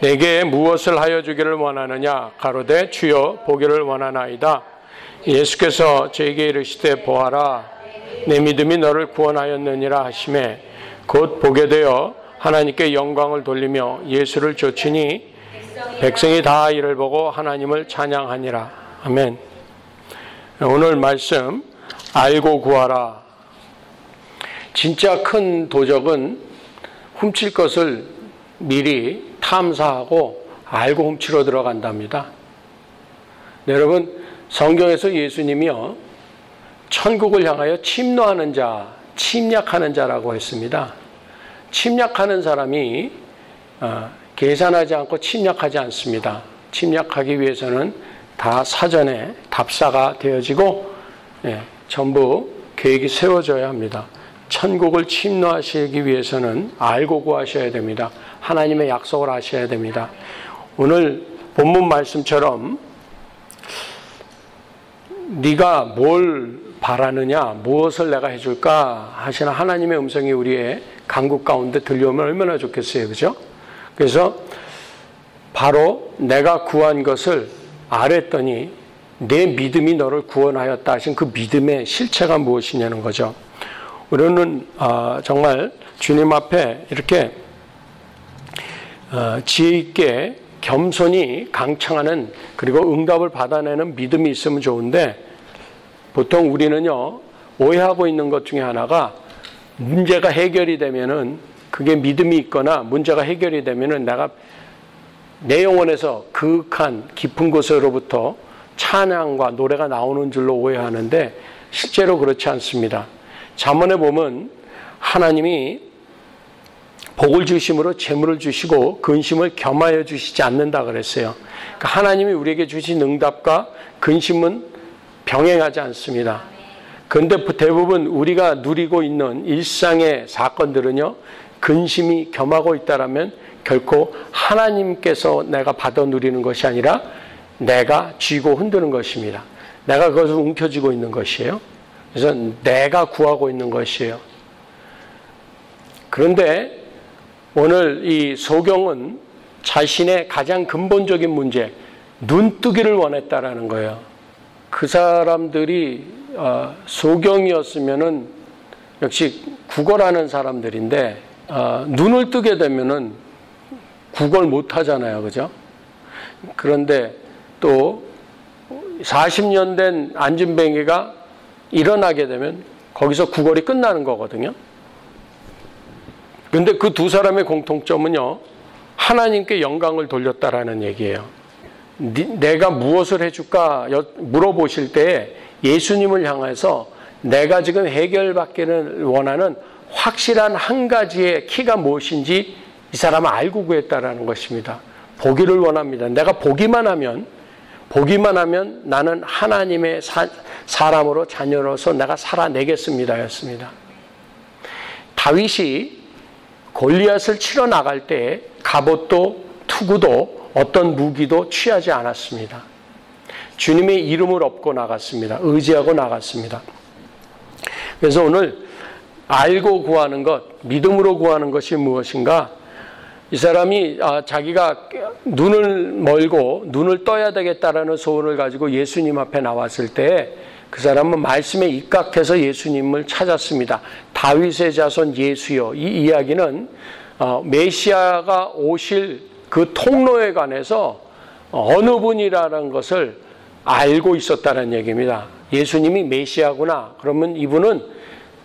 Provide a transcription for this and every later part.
내게 무엇을 하여 주기를 원하느냐? 가로되 주여 보기를 원하나이다. 예수께서 저에게 이르시되 보아라, 내 믿음이 너를 구원하였느니라 하시매 곧 보게 되어 하나님께 영광을 돌리며 예수를 좇으니 백성이 다 이를 보고 하나님을 찬양하니라. 아멘. 오늘 말씀 알고 구하라. 진짜 큰 도적은 훔칠 것을 미리 탐사하고 알고 훔치러 들어간답니다. 여러분, 성경에서 예수님이요, 천국을 향하여 침노하는 자, 침략하는 자라고 했습니다. 침략하는 사람이 계산하지 않고 침략하지 않습니다. 침략하기 위해서는 다 사전에 답사가 되어지고 전부 계획이 세워져야 합니다. 천국을 침노하시기 위해서는 알고 구하셔야 됩니다. 하나님의 약속을 아셔야 됩니다. 오늘 본문 말씀처럼 네가 뭘 바라느냐, 무엇을 내가 해줄까 하시는 하나님의 음성이 우리의 간구 가운데 들려오면 얼마나 좋겠어요, 그죠? 그래서 바로 내가 구한 것을 아랬더니 내 믿음이 너를 구원하였다 하신 그 믿음의 실체가 무엇이냐는 거죠. 우리는 정말 주님 앞에 이렇게 지혜 있게 겸손히 강청하는, 그리고 응답을 받아내는 믿음이 있으면 좋은데, 보통 우리는요 오해하고 있는 것 중에 하나가, 문제가 해결이 되면은, 그게 믿음이 있거나 문제가 해결이 되면은 내가 내 영혼에서 그윽한 깊은 곳으로부터 찬양과 노래가 나오는 줄로 오해하는데, 실제로 그렇지 않습니다. 잠언에 보면 하나님이 복을 주심으로 재물을 주시고 근심을 겸하여 주시지 않는다 그랬어요. 그러니까 하나님이 우리에게 주신 응답과 근심은 병행하지 않습니다. 그런데 대부분 우리가 누리고 있는 일상의 사건들은요, 근심이 겸하고 있다라면 결코 하나님께서 내가 받아 누리는 것이 아니라 내가 쥐고 흔드는 것입니다. 내가 그것을 움켜쥐고 있는 것이에요. 그래서 내가 구하고 있는 것이에요. 그런데 오늘 이 소경은 자신의 가장 근본적인 문제, 눈뜨기를 원했다라는 거예요. 그 사람들이 소경이었으면은 역시 구걸하는 사람들인데, 눈을 뜨게 되면은 구걸 못 하잖아요, 그죠? 그런데 또 40년 된 안진뱅이가 일어나게 되면 거기서 구걸이 끝나는 거거든요. 그런데 그 두 사람의 공통점은요, 하나님께 영광을 돌렸다라는 얘기예요. 내가 무엇을 해줄까 물어보실 때 예수님을 향해서 내가 지금 해결받기를 원하는 확실한 한 가지의 키가 무엇인지 이 사람은 알고 구했다라는 것입니다. 보기를 원합니다. 내가 보기만 하면 나는 하나님의 사람으로, 자녀로서 내가 살아내겠습니다 였습니다. 다윗이 골리앗을 치러 나갈 때 갑옷도 투구도 어떤 무기도 취하지 않았습니다. 주님의 이름을 업고 나갔습니다. 의지하고 나갔습니다. 그래서 오늘 알고 구하는 것, 믿음으로 구하는 것이 무엇인가? 이 사람이 자기가 눈을 멀고 눈을 떠야 되겠다라는 소원을 가지고 예수님 앞에 나왔을 때 그 사람은 말씀에 입각해서 예수님을 찾았습니다. 다윗의 자손 예수여. 이 이야기는 메시아가 오실 그 통로에 관해서 어느 분이라는 것을 알고 있었다는 얘기입니다. 예수님이 메시아구나. 그러면 이분은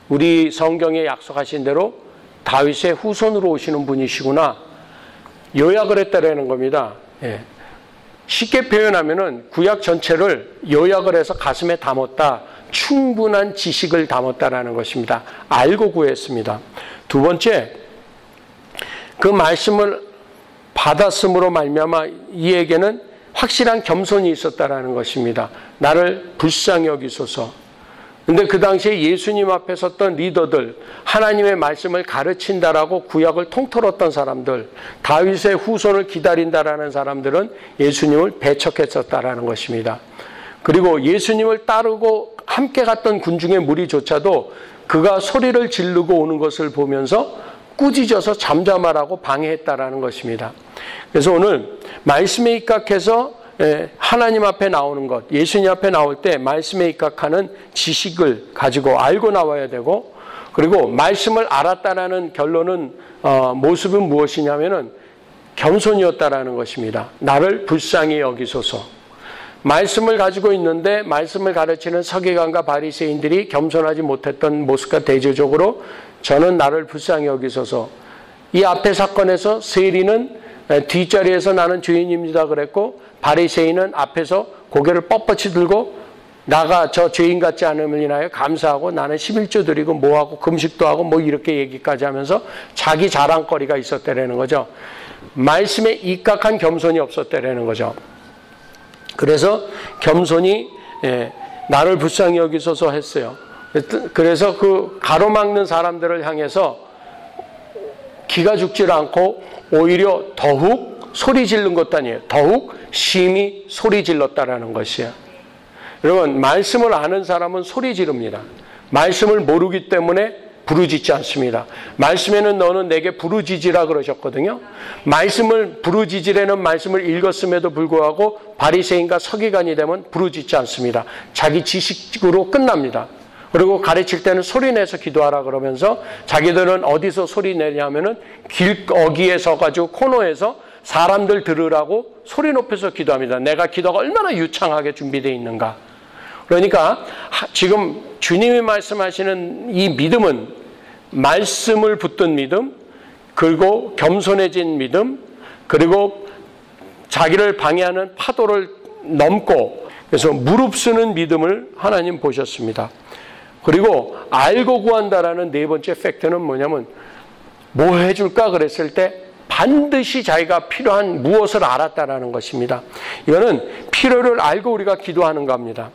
우리 성경에 약속하신 대로 다윗의 후손으로 오시는 분이시구나. 요약을 했다라는 겁니다. 예. 쉽게 표현하면은 구약 전체를 요약을 해서 가슴에 담았다. 충분한 지식을 담았다라는 것입니다. 알고 구했습니다. 두 번째, 그 말씀을 받았음으로 말미암아 이에게는 확실한 겸손이 있었다라는 것입니다. 나를 불쌍히 여기소서. 근데 그 당시에 예수님 앞에 섰던 리더들, 하나님의 말씀을 가르친다라고 구약을 통틀었던 사람들, 다윗의 후손을 기다린다라는 사람들은 예수님을 배척했었다라는 것입니다. 그리고 예수님을 따르고 함께 갔던 군중의 무리조차도 그가 소리를 지르고 오는 것을 보면서 꾸짖어서 잠잠하라고 방해했다라는 것입니다. 그래서 오늘 말씀에 입각해서 하나님 앞에 나오는 것, 예수님 앞에 나올 때 말씀에 입각하는 지식을 가지고 알고 나와야 되고, 그리고 말씀을 알았다라는 결론은 모습은 무엇이냐면은 겸손이었다라는 것입니다. 나를 불쌍히 여기소서. 말씀을 가지고 있는데 말씀을 가르치는 서기관과 바리새인들이 겸손하지 못했던 모습과 대조적으로 저는 나를 불쌍히 여기소서. 이 앞에 사건에서 세리는 뒷자리에서 나는 죄인입니다 그랬고, 바리새인은 앞에서 고개를 뻣뻣이 들고 나가 저 죄인 같지 않음을 인하여 감사하고 나는 11조 드리고 뭐하고 금식도 하고 뭐 이렇게 얘기까지 하면서 자기 자랑거리가 있었다라는 거죠. 말씀에 입각한 겸손이 없었다라는 거죠. 그래서 겸손이 나를 불쌍히 여기소서 했어요. 그래서 그 가로막는 사람들을 향해서 기가 죽질 않고 오히려 더욱 소리 지른 것도 아니에요. 더욱 심히 소리 질렀다라는 것이에요. 여러분, 말씀을 아는 사람은 소리 지릅니다. 말씀을 모르기 때문에 부르짖지 않습니다. 말씀에는 너는 내게 부르짖으라 그러셨거든요. 말씀을 부르짖으라는 말씀을 읽었음에도 불구하고 바리새인과 서기관이 되면 부르짖지 않습니다. 자기 지식으로 끝납니다. 그리고 가르칠 때는 소리내서 기도하라 그러면서 자기들은 어디서 소리내냐면은 길어기에 서가지고 코너에서 사람들 들으라고 소리 높여서 기도합니다. 내가 기도가 얼마나 유창하게 준비되어 있는가. 그러니까 지금 주님이 말씀하시는 이 믿음은 말씀을 붙든 믿음, 그리고 겸손해진 믿음, 그리고 자기를 방해하는 파도를 넘고, 그래서 무릅쓰는 믿음을 하나님 보셨습니다. 그리고 알고 구한다라는 네 번째 팩트는 뭐냐면, 뭐 해줄까 그랬을 때 반드시 자기가 필요한 무엇을 알았다라는 것입니다. 이거는 필요를 알고 우리가 기도하는 겁니다.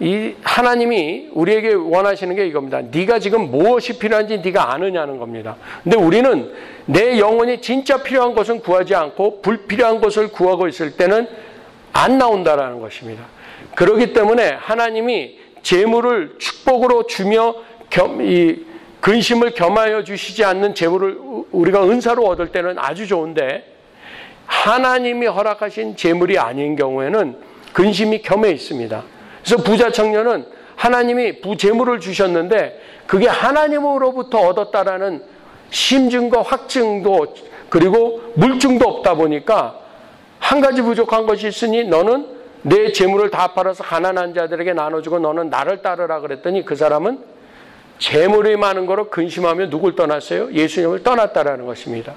이 하나님이 우리에게 원하시는 게 이겁니다. 네가 지금 무엇이 필요한지 네가 아느냐는 겁니다. 근데 우리는 내 영혼이 진짜 필요한 것은 구하지 않고 불필요한 것을 구하고 있을 때는 안 나온다라는 것입니다. 그렇기 때문에 하나님이 재물을 축복으로 주며 근심을 겸하여 주시지 않는 재물을 우리가 은사로 얻을 때는 아주 좋은데, 하나님이 허락하신 재물이 아닌 경우에는 근심이 겸해 있습니다. 그래서 부자 청년은 하나님이 재물을 주셨는데 그게 하나님으로부터 얻었다라는 심증과 확증도 그리고 물증도 없다 보니까 한 가지 부족한 것이 있으니 너는 내 재물을 다 팔아서 가난한 자들에게 나눠주고 너는 나를 따르라 그랬더니 그 사람은 재물이 많은 거로 근심하며 누굴 떠났어요? 예수님을 떠났다라는 것입니다.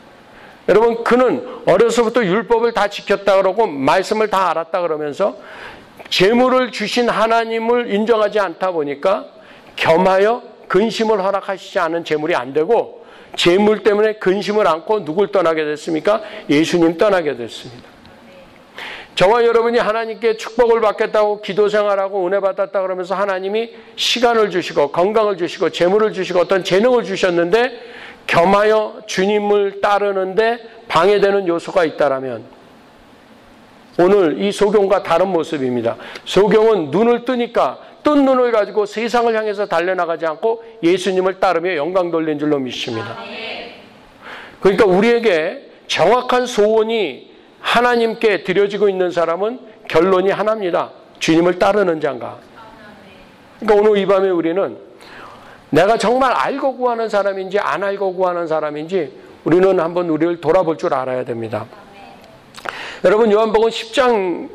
여러분, 그는 어려서부터 율법을 다 지켰다 그러고 말씀을 다 알았다 그러면서 재물을 주신 하나님을 인정하지 않다 보니까 겸하여 근심을 허락하시지 않은 재물이 안 되고, 재물 때문에 근심을 안고 누굴 떠나게 됐습니까? 예수님 떠나게 됐습니다. 저와 여러분이 하나님께 축복을 받겠다고 기도 생활하고 은혜 받았다 그러면서 하나님이 시간을 주시고 건강을 주시고 재물을 주시고 어떤 재능을 주셨는데 겸하여 주님을 따르는데 방해되는 요소가 있다라면 오늘 이 소경과 다른 모습입니다. 소경은 눈을 뜨니까 뜬 눈을 가지고 세상을 향해서 달려나가지 않고 예수님을 따르며 영광 돌린 줄로 믿습니다. 그러니까 우리에게 정확한 소원이 하나님께 드려지고 있는 사람은 결론이 하나입니다. 주님을 따르는 자인가. 그러니까 오늘 이 밤에 우리는 내가 정말 알고 구하는 사람인지 안 알고 구하는 사람인지 우리는 한번 우리를 돌아볼 줄 알아야 됩니다. 여러분, 요한복음 10장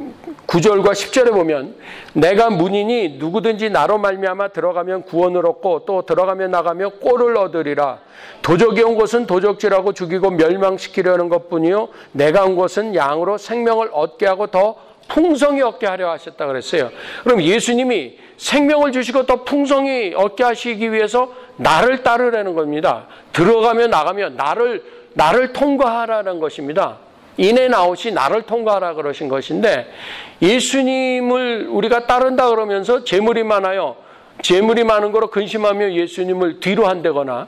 9절과 10절에 보면 내가 문이니 누구든지 나로 말미암아 들어가면 구원을 얻고 또 들어가며 나가며 꼴을 얻으리라. 도적이 온 것은 도적질하고 죽이고 멸망시키려는 것뿐이요 내가 온 것은 양으로 생명을 얻게 하고 더 풍성히 얻게 하려 하셨다 그랬어요. 그럼 예수님이 생명을 주시고 더 풍성히 얻게 하시기 위해서 나를 따르라는 겁니다. 들어가며 나가며 나를 통과하라는 것입니다. 인에 나오시 나를 통과하라 그러신 것인데, 예수님을 우리가 따른다 그러면서 재물이 많아요. 재물이 많은 거로 근심하며 예수님을 뒤로 한다거나,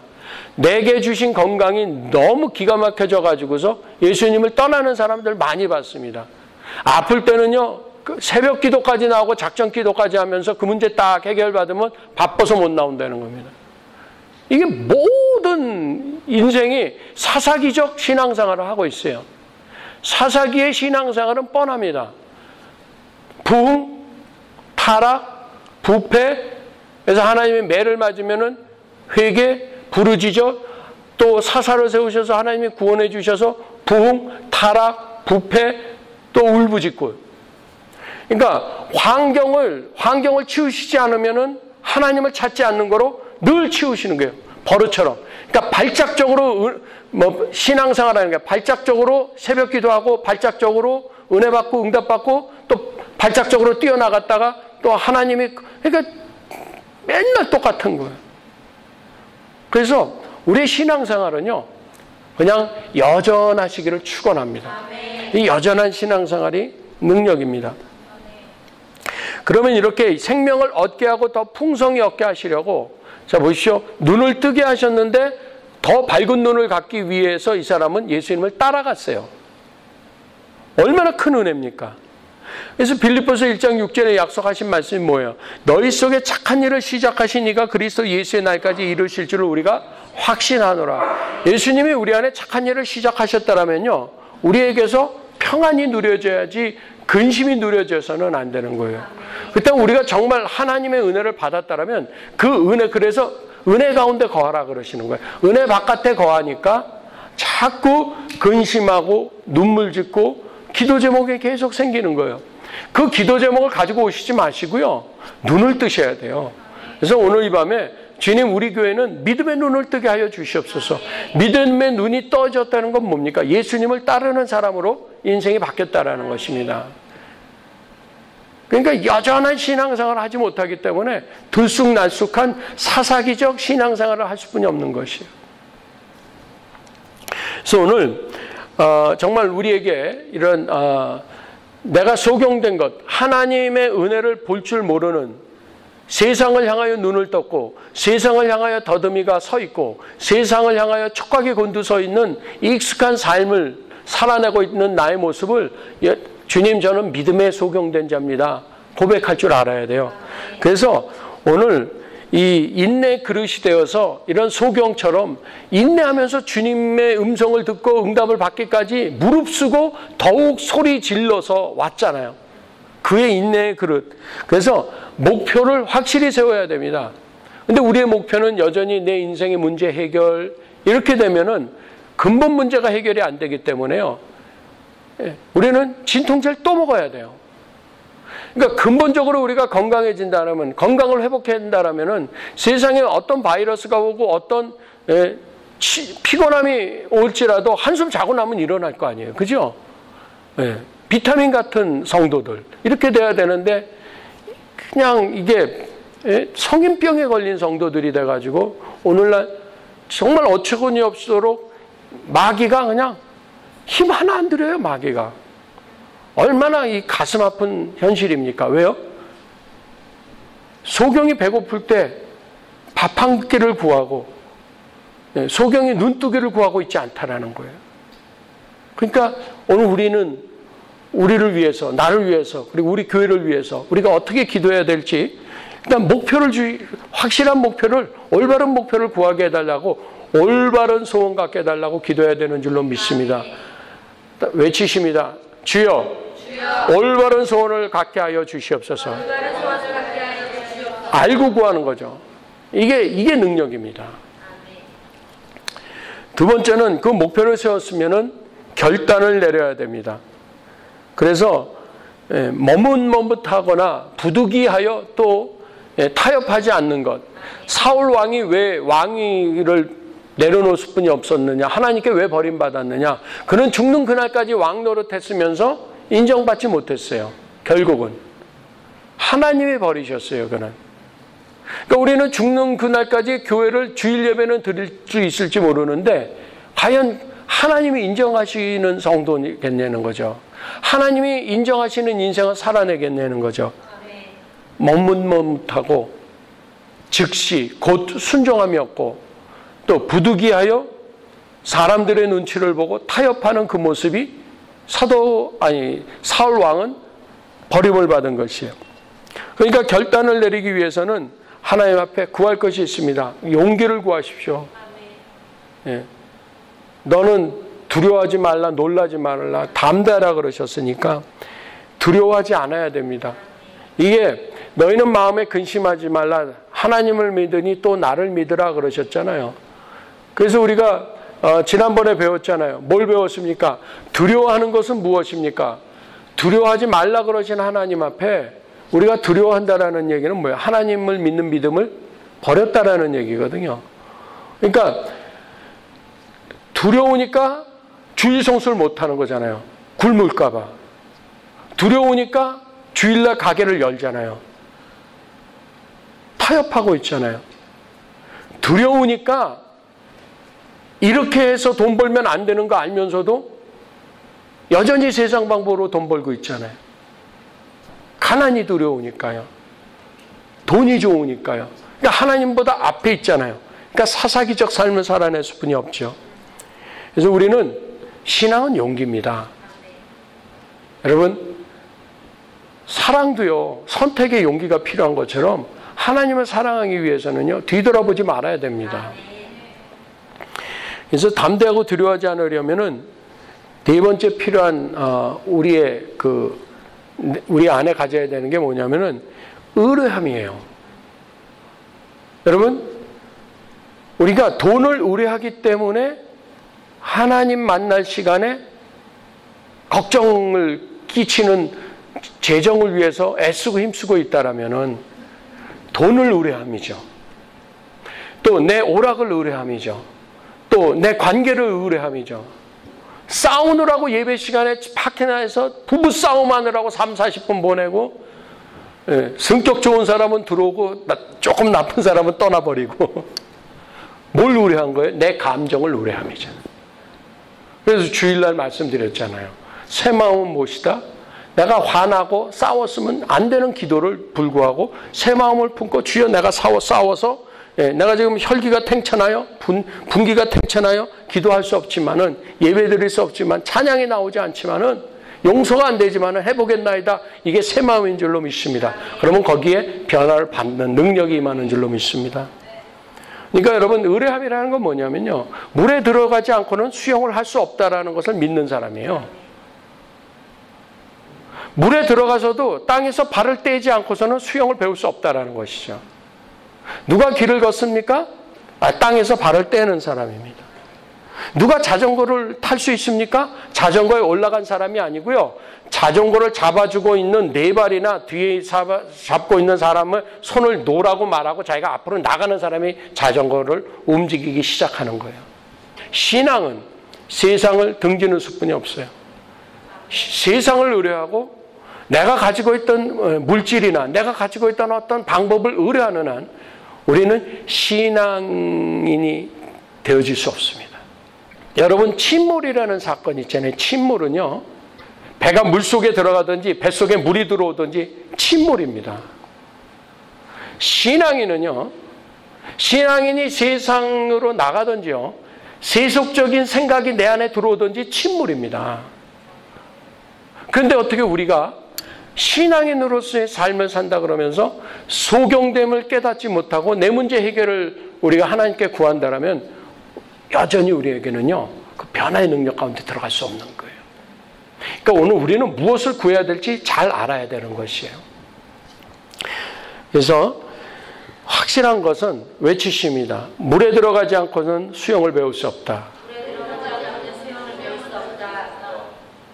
내게 주신 건강이 너무 기가 막혀져 가지고서 예수님을 떠나는 사람들 많이 봤습니다. 아플 때는요, 새벽 기도까지 나오고 작전 기도까지 하면서 그 문제 딱 해결받으면 바빠서 못 나온다는 겁니다. 이게 모든 인생이 사사기적 신앙생활을 하고 있어요. 사사기의 신앙생활은 뻔합니다. 부흥, 타락, 부패, 그래서 하나님의 매를 맞으면은 회개, 부르짖어, 또 사사를 세우셔서 하나님이 구원해 주셔서 부흥, 타락, 부패, 또 울부짖고. 그러니까 환경을 치우시지 않으면은 하나님을 찾지 않는 거로 늘 치우시는 거예요. 버릇처럼. 그러니까 발작적으로 신앙생활하는 거예요. 발작적으로 새벽 기도하고 발작적으로 은혜 받고 응답 받고 또 발작적으로 뛰어나갔다가 또 하나님이 그러니까 맨날 똑같은 거예요. 그래서 우리의 신앙생활은요, 그냥 여전하시기를 축원합니다. 이 여전한 신앙생활이 능력입니다. 그러면 이렇게 생명을 얻게 하고 더 풍성히 얻게 하시려고, 자 보십시오. 눈을 뜨게 하셨는데 더 밝은 눈을 갖기 위해서 이 사람은 예수님을 따라갔어요. 얼마나 큰 은혜입니까? 그래서 빌립보서 1장 6절에 약속하신 말씀이 뭐예요? 너희 속에 착한 일을 시작하신 이가 그리스도 예수의 날까지 이루실 줄을 우리가 확신하노라. 예수님이 우리 안에 착한 일을 시작하셨다면요, 우리에게서 평안이 누려져야지 근심이 누려져서는 안 되는 거예요. 그때 우리가 정말 하나님의 은혜를 받았다면 그 은혜, 그래서 은혜 가운데 거하라 그러시는 거예요. 은혜 바깥에 거하니까 자꾸 근심하고 눈물 짓고 기도 제목이 계속 생기는 거예요. 그 기도 제목을 가지고 오시지 마시고요, 눈을 뜨셔야 돼요. 그래서 오늘 이 밤에 주님, 우리 교회는 믿음의 눈을 뜨게 하여 주시옵소서. 믿음의 눈이 떠졌다는 건 뭡니까? 예수님을 따르는 사람으로 인생이 바뀌었다라는 것입니다. 그러니까 여전한 신앙생활을 하지 못하기 때문에 들쑥날쑥한 사사기적 신앙생활을 할 수뿐이 없는 것이에요. 그래서 오늘 정말 우리에게 이런 내가 소경된 것, 하나님의 은혜를 볼 줄 모르는, 세상을 향하여 눈을 떴고 세상을 향하여 더듬이가 서 있고 세상을 향하여 촉각이 곤두서 있는 익숙한 삶을 살아내고 있는 나의 모습을, 주님, 저는 믿음에 소경된 자입니다, 고백할 줄 알아야 돼요. 그래서 오늘 이 인내 그릇이 되어서 이런 소경처럼 인내하면서 주님의 음성을 듣고 응답을 받기까지 무릅쓰고 더욱 소리 질러서 왔잖아요. 그의 인내의 그릇. 그래서 목표를 확실히 세워야 됩니다. 근데 우리의 목표는 여전히 내 인생의 문제 해결, 이렇게 되면은 근본 문제가 해결이 안 되기 때문에요, 우리는 진통제를 또 먹어야 돼요. 그러니까 근본적으로 우리가 건강해진다면, 건강을 회복한다면은 세상에 어떤 바이러스가 오고 어떤 피곤함이 올지라도 한숨 자고 나면 일어날 거 아니에요. 그죠? 비타민 같은 성도들, 이렇게 돼야 되는데 그냥 이게 성인병에 걸린 성도들이 돼가지고 오늘날 정말 어처구니 없도록 마귀가 그냥 힘 하나 안 들여요. 마귀가 얼마나 이 가슴 아픈 현실입니까? 왜요? 소경이 배고플 때 밥 한 끼를 구하고 소경이 눈뜨기를 구하고 있지 않다라는 거예요. 그러니까 오늘 우리는 우리를 위해서, 나를 위해서, 그리고 우리 교회를 위해서 우리가 어떻게 기도해야 될지, 일단 확실한 목표를, 올바른 목표를 구하게 해달라고, 올바른 소원 갖게 해달라고 기도해야 되는 줄로 믿습니다. 외치십니다. 주여, 올바른 소원을 갖게 하여 주시옵소서. 알고 구하는 거죠. 이게 능력입니다. 두 번째는 그 목표를 세웠으면은 결단을 내려야 됩니다. 그래서 머뭇머뭇하거나 부득이하여 또 타협하지 않는 것. 사울 왕이 왜 왕위를 내려놓을 뿐이 없었느냐, 하나님께 왜 버림받았느냐, 그는 죽는 그날까지 왕 노릇했으면서 인정받지 못했어요. 결국은 하나님이 버리셨어요. 그는. 그러니까 우리는 죽는 그날까지 교회를, 주일 예배는 드릴 수 있을지 모르는데 과연 하나님이 인정하시는 성도겠냐는 거죠. 하나님이 인정하시는 인생을 살아내겠냐는 거죠. 머뭇머뭇하고 즉시 곧 순종함이 없고 또 부득이하여 사람들의 눈치를 보고 타협하는 그 모습이 사울 왕은 버림을 받은 것이에요. 그러니까 결단을 내리기 위해서는 하나님 앞에 구할 것이 있습니다. 용기를 구하십시오. 너는 두려워하지 말라, 놀라지 말라, 담대하라 그러셨으니까 두려워하지 않아야 됩니다. 이게 너희는 마음에 근심하지 말라, 하나님을 믿으니 또 나를 믿으라 그러셨잖아요. 그래서 우리가 지난번에 배웠잖아요. 뭘 배웠습니까? 두려워하는 것은 무엇입니까? 두려워하지 말라 그러신 하나님 앞에 우리가 두려워한다라는 얘기는 뭐예요? 하나님을 믿는 믿음을 버렸다라는 얘기거든요. 그러니까 두려우니까 주일 성수를 못하는 거잖아요. 굶을까 봐. 두려우니까 주일날 가게를 열잖아요. 타협하고 있잖아요. 두려우니까 이렇게 해서 돈 벌면 안 되는 거 알면서도 여전히 세상 방법으로 돈 벌고 있잖아요. 가난이 두려우니까요. 돈이 좋으니까요. 그러니까 하나님보다 앞에 있잖아요. 그러니까 사사기적 삶을 살아낼 수뿐이 없죠. 그래서 우리는 신앙은 용기입니다. 여러분, 사랑도요, 선택의 용기가 필요한 것처럼 하나님을 사랑하기 위해서는요, 뒤돌아보지 말아야 됩니다. 그래서 담대하고 두려워하지 않으려면은 네 번째 필요한 우리 안에 가져야 되는 게 뭐냐면은 의뢰함이에요. 여러분, 우리가 돈을 의뢰하기 때문에 하나님 만날 시간에 걱정을 끼치는 재정을 위해서 애쓰고 힘쓰고 있다라면은 돈을 의뢰함이죠. 또 내 오락을 의뢰함이죠. 또 내 관계를 의뢰함이죠. 싸우느라고 예배 시간에 파티나 해서 부부 싸움하느라고 3, 40분 보내고, 성격 좋은 사람은 들어오고 조금 나쁜 사람은 떠나버리고 뭘 의뢰한 거예요? 내 감정을 의뢰함이죠. 그래서 주일날 말씀드렸잖아요. 새 마음은 무엇이다? 내가 화나고 싸웠으면 안 되는 기도를 불구하고 새 마음을 품고 주여 내가 싸워서 내가 지금 혈기가 탱차나요? 분기가 탱차나요? 기도할 수 없지만은 예배 드릴 수 없지만 찬양이 나오지 않지만은 용서가 안 되지만은 해보겠나이다. 이게 새 마음인 줄로 믿습니다. 그러면 거기에 변화를 받는 능력이 임하는 줄로 믿습니다. 그러니까 여러분, 의뢰함이라는 건 뭐냐면요, 물에 들어가지 않고는 수영을 할 수 없다라는 것을 믿는 사람이에요. 물에 들어가서도 땅에서 발을 떼지 않고서는 수영을 배울 수 없다라는 것이죠. 누가 길을 걷습니까? 땅에서 발을 떼는 사람입니다. 누가 자전거를 탈 수 있습니까? 자전거에 올라간 사람이 아니고요. 자전거를 잡아주고 있는 네 발이나 뒤에 잡고 있는 사람을 손을 놓으라고 말하고 자기가 앞으로 나가는 사람이 자전거를 움직이기 시작하는 거예요. 신앙은 세상을 등지는 수뿐이 없어요. 세상을 의뢰하고 내가 가지고 있던 물질이나 내가 가지고 있던 어떤 방법을 의뢰하는 한 우리는 신앙인이 되어질 수 없습니다. 여러분, 침몰이라는 사건이 있잖아요. 침몰은요, 배가 물속에 들어가든지 뱃속에 물이 들어오든지 침몰입니다. 신앙인은요, 신앙인이 세상으로 나가든지요, 세속적인 생각이 내 안에 들어오든지 침몰입니다. 그런데 어떻게 우리가 신앙인으로서의 삶을 산다 그러면서 소경됨을 깨닫지 못하고 내 문제 해결을 우리가 하나님께 구한다라면 여전히 우리에게는요, 그 변화의 능력 가운데 들어갈 수 없는 거예요. 그러니까 오늘 우리는 무엇을 구해야 될지 잘 알아야 되는 것이에요. 그래서 확실한 것은 외치십니다. 물에 들어가지 않고는 수영을 배울 수 없다.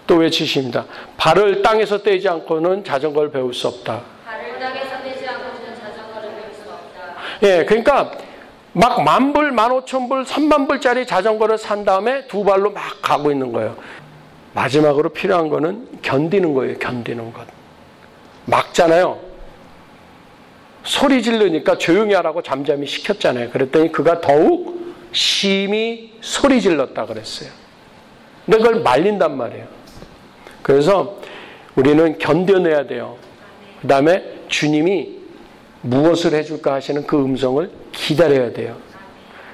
또 외치십니다. 발을 땅에서 떼지 않고는 자전거를 배울 수 없다. 발을 땅에서 떼지 않고는 자전거를 배울 수 없다. 예, 그러니까 막 10,000불, 15,000불, 30,000불짜리 자전거를 산 다음에 두 발로 막 가고 있는 거예요. 마지막으로 필요한 거는 견디는 거예요. 견디는 것. 막잖아요. 소리 지르니까 조용히 하라고 잠잠히 시켰잖아요. 그랬더니 그가 더욱 심히 소리 질렀다 그랬어요. 근데 그걸 말린단 말이에요. 그래서 우리는 견뎌내야 돼요. 그 다음에 주님이 무엇을 해줄까 하시는 그 음성을 기다려야 돼요.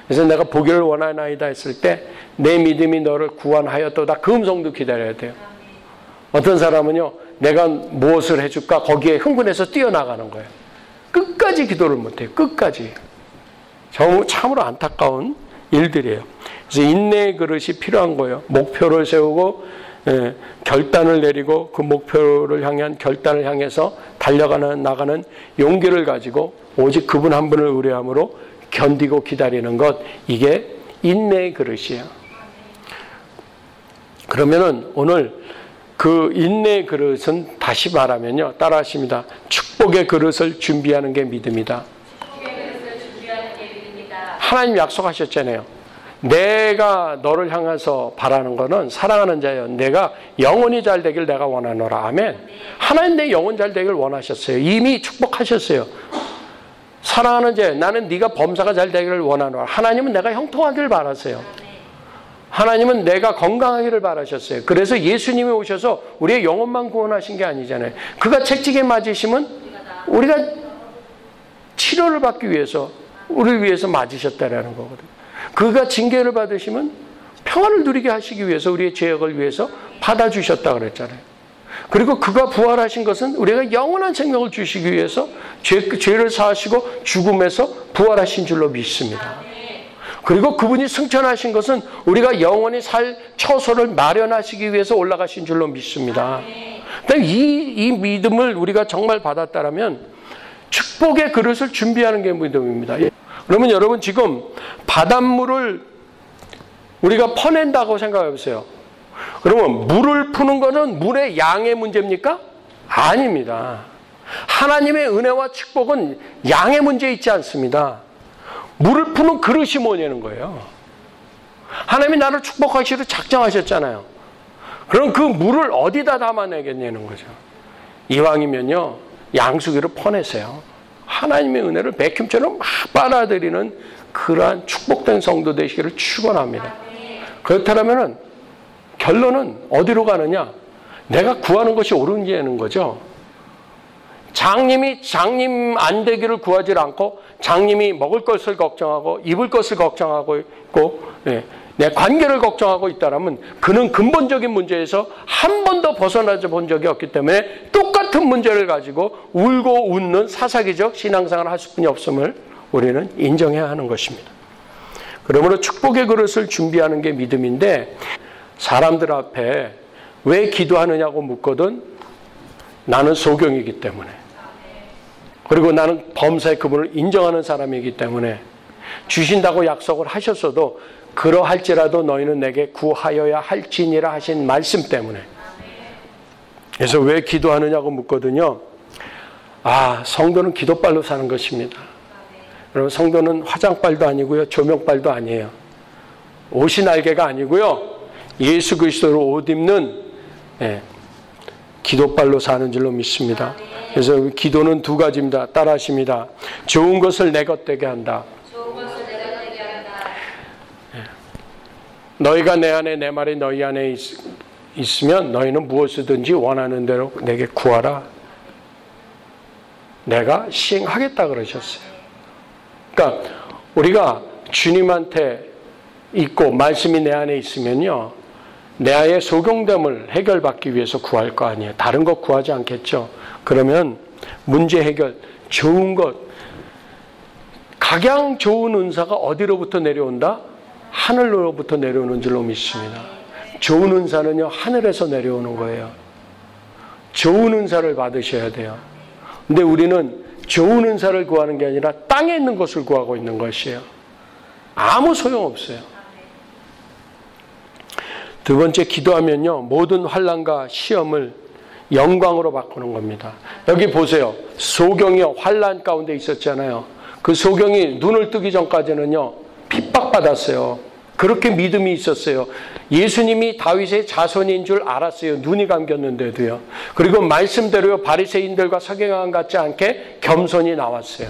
그래서 내가 보기를 원하나이다 했을 때 내 믿음이 너를 구원하였도다. 그 음성도 기다려야 돼요. 어떤 사람은요, 내가 무엇을 해줄까 거기에 흥분해서 뛰어나가는 거예요. 끝까지 기도를 못해요. 끝까지. 참으로 안타까운 일들이에요. 그래서 인내의 그릇이 필요한 거예요. 목표를 세우고 결단을 내리고 그 목표를 향한 결단을 향해서 나가는 용기를 가지고 오직 그분 한 분을 의뢰함으로 견디고 기다리는 것, 이게 인내의 그릇이에요. 그러면은 오늘 그 인내의 그릇은 다시 말하면요, 따라하십니다. 축복의 그릇을 준비하는 게 믿음이다. 하나님 약속하셨잖아요. 내가 너를 향해서 바라는 거는 사랑하는 자여, 내가 영혼이 잘 되길 내가 원하노라. 아멘. 하나님 내 영혼 잘 되길 원하셨어요. 이미 축복하셨어요. 사랑하는 자여, 나는 네가 범사가 잘 되기를 원하노라. 하나님은 내가 형통하기를 바라세요. 하나님은 내가 건강하기를 바라셨어요. 그래서 예수님이 오셔서 우리의 영혼만 구원하신 게 아니잖아요. 그가 채찍에 맞으시면 우리가 치료를 받기 위해서, 우리를 위해서 맞으셨다라는 거거든요. 그가 징계를 받으시면 평안을 누리게 하시기 위해서, 우리의 죄악을 위해서 받아주셨다 그랬잖아요. 그리고 그가 부활하신 것은 우리가 영원한 생명을 주시기 위해서 죄를 사하시고 죽음에서 부활하신 줄로 믿습니다. 그리고 그분이 승천하신 것은 우리가 영원히 살 처소를 마련하시기 위해서 올라가신 줄로 믿습니다. 이 믿음을 우리가 정말 받았다면 축복의 그릇을 준비하는 게 믿음입니다. 그러면 여러분, 지금 바닷물을 우리가 퍼낸다고 생각해 보세요. 그러면 물을 푸는 것은 물의 양의 문제입니까? 아닙니다. 하나님의 은혜와 축복은 양의 문제에 있지 않습니다. 물을 푸는 그릇이 뭐냐는 거예요. 하나님이 나를 축복하시기로 작정하셨잖아요. 그럼 그 물을 어디다 담아내겠냐는 거죠. 이왕이면요, 양수기로 퍼내세요. 하나님의 은혜를 백흉처럼 막 빨아들이는 그러한 축복된 성도 되시기를 축원합니다. 그렇다면 결론은 어디로 가느냐? 내가 구하는 것이 옳은지는 거죠. 장님 안 되기를 구하지 않고 장님이 먹을 것을 걱정하고 입을 것을 걱정하고 있고 내 관계를 걱정하고 있다면 그는 근본적인 문제에서 한 번도 벗어나지 본 적이 없기 때문에 똑같은 문제를 가지고 울고 웃는 사사기적 신앙생활을 할 수뿐이 없음을 우리는 인정해야 하는 것입니다. 그러므로 축복의 그릇을 준비하는 게 믿음인데, 사람들 앞에 왜 기도하느냐고 묻거든 나는 소경이기 때문에, 그리고 나는 범사의 그분을 인정하는 사람이기 때문에, 주신다고 약속을 하셨어도 그러할지라도 너희는 내게 구하여야 할지니라 하신 말씀 때문에. 그래서 왜 기도하느냐고 묻거든요. 성도는 기도빨로 사는 것입니다. 여러분, 성도는 화장빨도 아니고요, 조명빨도 아니에요. 옷이 날개가 아니고요, 예수 그리스도로 옷 입는 기도빨로 사는 줄로 믿습니다. 그래서 기도는 두 가지입니다. 따라하십니다. 좋은 것을 내 것 되게 한다. 너희가 내 안에, 내 말이 너희 안에 있으면 너희는 무엇이든지 원하는 대로 내게 구하라. 내가 시행하겠다 그러셨어요. 그러니까 우리가 주님한테 있고 말씀이 내 안에 있으면요, 내 안의 소경됨을 해결받기 위해서 구할 거 아니에요. 다른 것 구하지 않겠죠. 그러면 문제 해결, 좋은 것, 각양 좋은 은사가 어디로부터 내려온다? 하늘로부터 내려오는 줄로 믿습니다. 좋은 은사는요, 하늘에서 내려오는 거예요. 좋은 은사를 받으셔야 돼요. 근데 우리는 좋은 은사를 구하는 게 아니라 땅에 있는 것을 구하고 있는 것이에요. 아무 소용없어요. 두 번째, 기도하면요, 모든 환난과 시험을 영광으로 바꾸는 겁니다. 여기 보세요. 소경이 환난 가운데 있었잖아요. 그 소경이 눈을 뜨기 전까지는요, 핍박받았어요. 그렇게 믿음이 있었어요. 예수님이 다윗의 자손인 줄 알았어요. 눈이 감겼는데도요. 그리고 말씀대로 바리새인들과 서경왕 같지 않게 겸손히 나왔어요.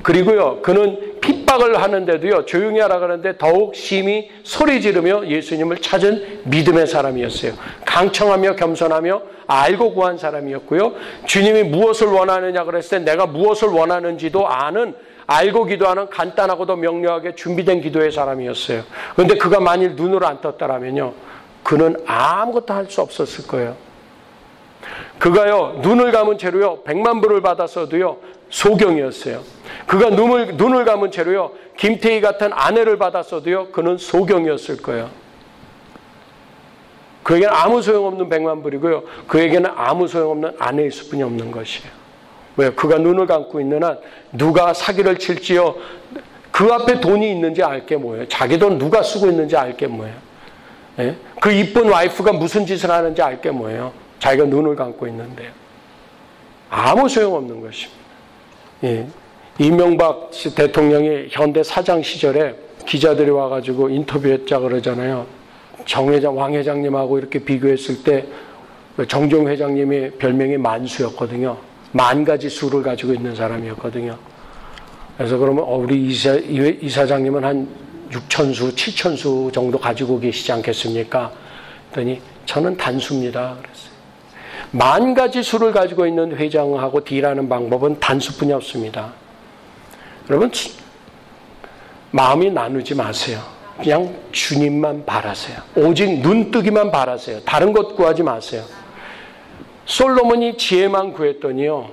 그리고요, 그는 핍박을 하는데도요, 조용히 하라 그러는데 더욱 심히 소리 지르며 예수님을 찾은 믿음의 사람이었어요. 강청하며 겸손하며 알고 구한 사람이었고요. 주님이 무엇을 원하느냐 그랬을 때 내가 무엇을 원하는지도 아는, 알고 기도하는 간단하고도 명료하게 준비된 기도의 사람이었어요. 그런데 그가 만일 눈을 안 떴다라면요, 그는 아무것도 할 수 없었을 거예요. 그가요, 눈을 감은 채로요, 100만 불을 받았어도요, 소경이었어요. 그가 눈을 감은 채로요, 김태희 같은 아내를 받았어도요, 그는 소경이었을 거예요. 그에게는 아무 소용없는 백만불이고요, 그에게는 아무 소용없는 아내일 수뿐이 없는 것이에요. 왜요? 그가 눈을 감고 있는 한 누가 사기를 칠지요, 그 앞에 돈이 있는지 알게 뭐예요? 자기 돈 누가 쓰고 있는지 알게 뭐예요? 예? 그 이쁜 와이프가 무슨 짓을 하는지 알게 뭐예요? 자기가 눈을 감고 있는데요. 아무 소용없는 것입니다. 예. 이명박 대통령이 현대 사장 시절에 기자들이 와가지고 인터뷰했자 그러잖아요. 왕 회장님하고 이렇게 비교했을 때 정종 회장님이 별명이 만수였거든요. 10,000가지 수를 가지고 있는 사람이었거든요. 그래서 그러면 우리 이 사장님은 한 6,000수, 7,000수 정도 가지고 계시지 않겠습니까? 그랬더니 저는 단수입니다. 그랬어요. 10,000가지 수를 가지고 있는 회장하고 딜하는 방법은 단수뿐이 없습니다. 여러분, 마음이 나누지 마세요. 그냥 주님만 바라세요. 오직 눈뜨기만 바라세요. 다른 것 구하지 마세요. 솔로몬이 지혜만 구했더니요,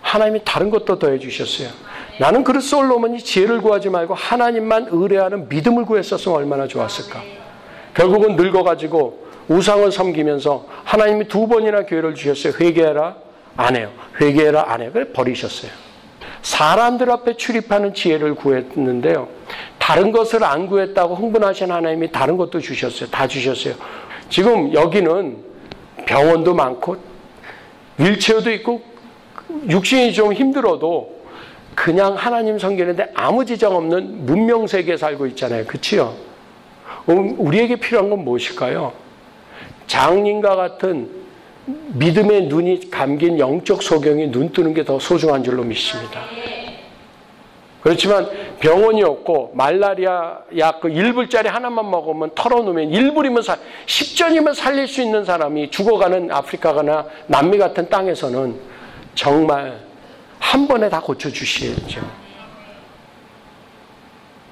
하나님이 다른 것도 더해 주셨어요. 나는 그 솔로몬이 지혜를 구하지 말고 하나님만 의뢰하는 믿음을 구했었으면 얼마나 좋았을까. 결국은 늙어가지고 우상을 섬기면서 하나님이 2번이나 기회를 주셨어요. 회개해라, 안 해요. 회개해라, 안 해요. 그래 버리셨어요. 사람들 앞에 출입하는 지혜를 구했는데요, 다른 것을 안 구했다고 흥분하신 하나님이 다른 것도 주셨어요. 다 주셨어요. 지금 여기는 병원도 많고 윌체어도 있고 육신이 좀 힘들어도 그냥 하나님 섬기는데 아무 지장 없는 문명세계에 살고 있잖아요. 그치요? 우리에게 필요한 건 무엇일까요? 장님과 같은 믿음의 눈이 감긴 영적 소경이 눈 뜨는 게 더 소중한 줄로 믿습니다. 그렇지만 병원이 없고 말라리아 약 1불짜리 하나만 먹으면 털어놓으면 1불이면 10전이면 살릴 수 있는 사람이 죽어가는 아프리카나 남미 같은 땅에서는 정말 한 번에 다 고쳐주시죠.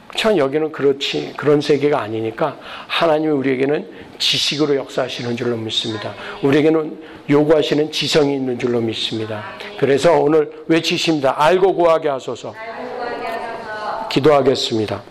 그렇지만 여기는 그런 세계가 아니니까 하나님이 우리에게는 지식으로 역사하시는 줄로 믿습니다. 우리에게는 요구하시는 지성이 있는 줄로 믿습니다. 그래서 오늘 외치십니다. 알고 구하게 하소서. 기도하겠습니다.